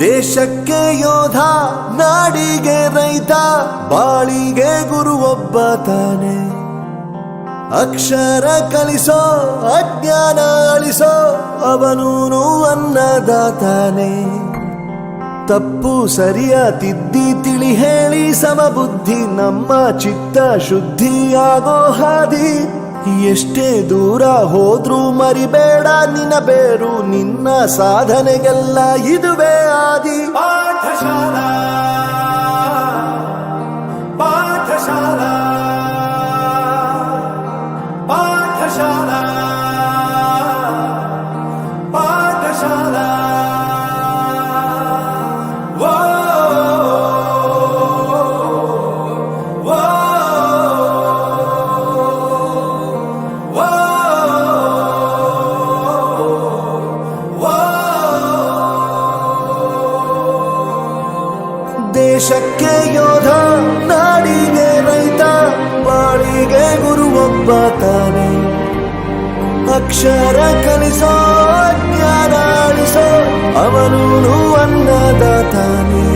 ದೇಶಕ್ಕೆ ಯೋಧ, ನಾಡಿಗೆ ರೈತ, ಬಾಳಿಗೆ ಗುರು ಒಬ್ಬ ತಾನೆ. ಅಕ್ಷರ ಕಲಿಸೋ, ಅಜ್ಞಾನ ಅಳಿಸೋ, ಅವನೂನು ಅನ್ನದಾತಾನೆ. ತಪ್ಪು ಸರಿಯ ತಿದ್ದಿ ತಿಳಿ ಹೇಳಿ ಸಮಬುದ್ಧಿ, ನಮ್ಮ ಚಿತ್ತ ಶುದ್ಧಿಯಾಗೋ ಹಾದಿ. ಎಷ್ಟೇ ದೂರ ಹೋದ್ರೂ ಮರಿಬೇಡ ನಿನ್ನ ಬೇರು, ನಿನ್ನ ಸಾಧನೆಗೆಲ್ಲ ಇದುವೇ ಆದಿ. ಪಾಠಶಾಲಾ ಪಾಠಶಾಲಾ ಪಾಠಶಾಲಾ ಪಾಠಶಾಲಾ. ದೇಶಕ್ಕೆ ಯೋಧ, ನಾಡಿಗೆ ರೈತ, ಬಾಳಿಗೆ ಗುರು ಒಬ್ಬ ತಾನೆ. ಅಕ್ಷರ ಕಲಿಸೋ, ಜ್ಞಾನ ಅಳಿಸೋ, ಅವನೂನು ಅನ್ನದಾತಾನೆ.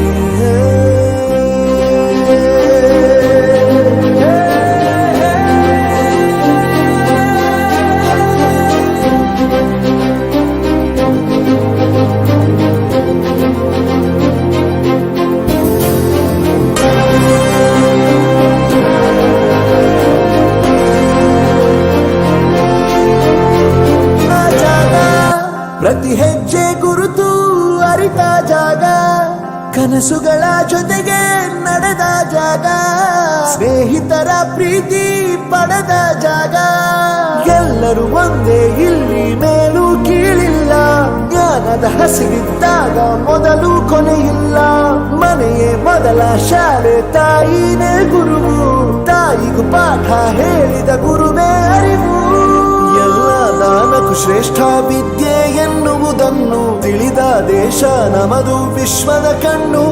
ಪ್ರತಿ ಹೆಜ್ಜೆ ಗುರುತು ಅರಿತ ಜಾಗ, ಕನಸುಗಳ ಜೊತೆಗೆ ನಡೆದ ಜಾಗ, ಸ್ನೇಹಿತರ ಪ್ರೀತಿ ಪಡೆದ ಜಾಗ. ಎಲ್ಲರೂ ಒಂದೇ, ಇಲ್ಲಿ ಮೇಲೂ ಕೀಳಿಲ್ಲ. ಜ್ಞಾನದ ಹಸಿವಿದ್ದಾಗ ಮೊದಲು ಕೊನೆಯಿಲ್ಲ. ಮನೆಯೇ ಮೊದಲ ಶಾಲೆ, ತಾಯಿನೇ ಗುರುವು. ತಾಯಿಗೂ ಪಾಠ ಹೇಳಿದ ಗುರುವೇ ಅರಿವು. ಎಲ್ಲ ದಾನಕ್ಕೂ ಶ್ರೇಷ್ಠ ವಿದ್ಯೆ ಎನ್ನುವುದನ್ನು ತಿಳಿದ ದೇಶ ನಮದು, ವಿಶ್ವದ ಕಣ್ಣು.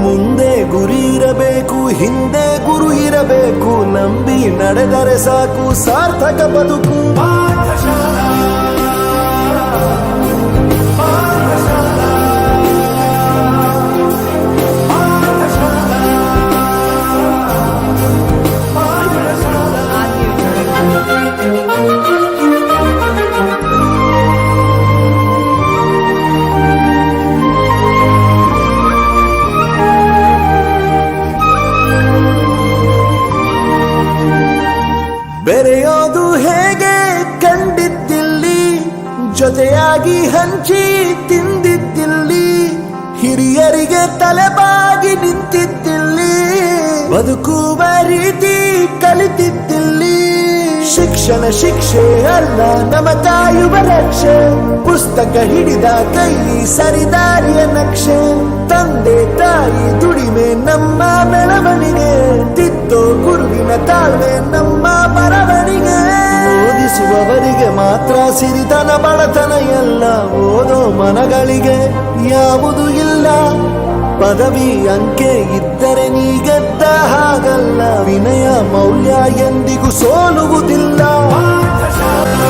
ಮುಂದೆ ಗುರಿ ಇರಬೇಕು, ಹಿಂದೆ ಗುರು ಇರಬೇಕು, ನಂಬಿ ನಡೆದರೆ ಸಾಕು ಸಾರ್ಥಕ ಬದುಕು. ಪಾಠಶಾಲಾ ಪಾಠಶಾಲಾ ಪಾಠಶಾಲಾ ಬೆರೆಯೋದು ಹೇಗೆ ಕಂಡಿದ್ದಿಲ್ಲಿ, ಜೊತೆಯಾಗಿ ಹಂಚಿ ತಿಂದಿದ್ದಿಲ್ಲಿ, ಹಿರಿಯರಿಗೆ ತಲೆಬಾಗಿ ನಿಂತಿದ್ದಿಲ್ಲಿ, ಬದುಕುವ ರೀತಿ ಕಲಿತಿದ್ದಿಲ್ಲಿ. ಶಿಕ್ಷಣ ಶಿಕ್ಷೆ ಅಲ್ಲ, ನಮ ಕಾಯುವ ರಕ್ಷೆ. ಪುಸ್ತಕ ಹಿಡಿದ ಕೈ ಸರಿದಾರಿಯ ನಕ್ಷೆ. ತಂದೆ ತಾಯಿ ದುಡಿಮೆ ನಮ್ಮ ಬೆಳವಣಿಗೆ, ತಿದ್ದೋ ಗುರುವಿನ ತಾಳ್ಮೆ ನಮ್ಮ ಬರವಣಿಗೆ. ಓದಿಸುವವರಿಗೆ ಮಾತ್ರ ಸಿರಿತನ ಬಡತನ ಎಲ್ಲ, ಓದೋ ಮನಗಳಿಗೆ ಯಾವುದು ಇಲ್ಲ. ಪದವಿ ಅಂಕೆ ಇದ್ದರೆ ನೀ ಗೆದ್ದ ಹಾಗಲ್ಲ, ವಿನಯ ಮೌಲ್ಯ ಎಂದಿಗೂ ಸೋಲುವುದಿಲ್ಲ. ಪಾಠಶಾಲಾ